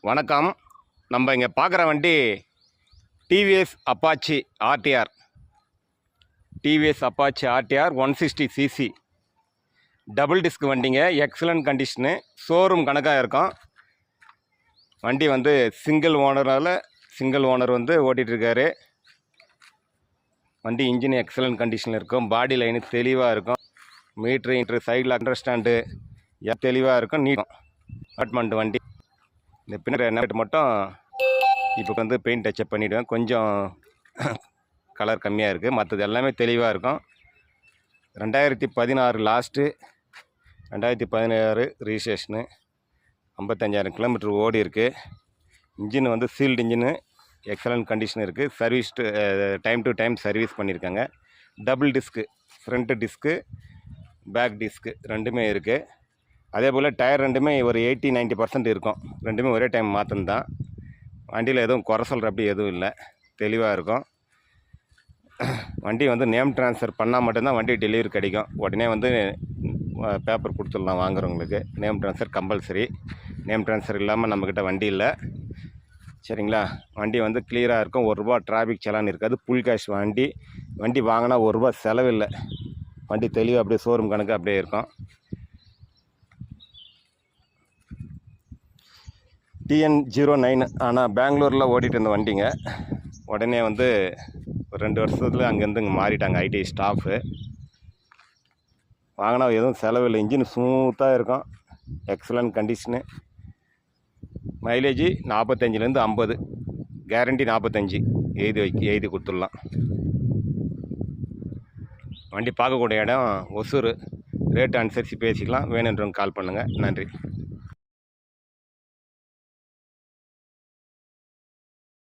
வணக்கம். நம்ம இங்கே பார்க்குற வண்டி TVS Apache RTR. TVS Apache RTR 160 CC double disk வண்டிங்க. எக்ஸலண்ட் கண்டிஷனு, ஷோரூம் கணக்காக இருக்கும். வண்டி வந்து சிங்கிள் ஓனர் வந்து ஓட்டிகிட்ருக்காரு. வண்டி இன்ஜின் எக்ஸலண்ட் கண்டிஷனில் இருக்கும். பாடி லைனு தெளிவாக இருக்கும். மீட்ரு சைடில் அண்டர்ஸ்டாண்டு தெளிவாக இருக்கும். நீட்டும் அப்பார்ட்மெண்ட் வண்டி. இந்த பின்னாடி என்ன மட்டும் இப்போ வந்து பெயிண்ட் டச்சப் பண்ணிவிடுவேன். கொஞ்சம் கலர் கம்மியாக இருக்குது. மற்றது எல்லாமே தெளிவாக இருக்கும். 2016 லாஸ்ட்டு, 2016 ரிஜிஸ்ட்ரேஷனு. 55,000 கிலோமீட்டர் ஓடி இருக்குது. இன்ஜின் வந்து சீல்டு இன்ஜினு, எக்ஸலண்ட் கண்டிஷன் இருக்குது. Serviced time to time service பண்ணியிருக்காங்க. Double disc, front disc back disc ரெண்டுமே இருக்குது. அதே போல் டயர் ரெண்டுமே ஒரு 80-90% இருக்கும். ரெண்டுமே ஒரே டைம் மாற்றணும் தான். வண்டியில் எதுவும் குறை சொல்கிற அப்படி எதுவும் இல்லை, தெளிவாக இருக்கும். வண்டி வந்து நேம் ட்ரான்ஸ்ஃபர் பண்ணால் மட்டும்தான் வண்டி டெலிவரி கிடைக்கும். உடனே வந்து பேப்பர் கொடுத்துடலாம் வாங்குறவங்களுக்கு. Name transfer compulsory. Name transfer இல்லாமல் நம்மக்கிட்ட வண்டி இல்லை, சரிங்களா? வண்டி வந்து கிளியராக இருக்கும். ₹1 டிராஃபிக் செலான் இருக்காது. புல் கேஷ் வண்டி. வண்டி வாங்கினா ₹1 செலவில்லை. வண்டி தெளிவாக அப்படியே ஷோரூம் கணக்கு அப்படியே இருக்கும். TN09 ஆனால் பெங்களூரில் ஓட்டிகிட்டு இருந்த வண்டிங்க. உடனே வந்து ஒரு 2 வருஷத்தில் அங்கேருந்து இங்கே மாறிட்டாங்க ஐடி ஸ்டாஃபு. வாங்கினா எதுவும் செலவில்லை. இன்ஜின் ஸ்மூத்தாக இருக்கும். Excellent condition. மைலேஜ் 45லேருந்து 50, கேரண்டி 45 எழுதி கொடுத்துடலாம். வண்டி பார்க்கக்கூடிய இடம் ஒசூர். ரேட்டு அனுசரித்து பேசிக்கலாம். வேணுன்றவங்க கால் பண்ணுங்கள். நன்றி.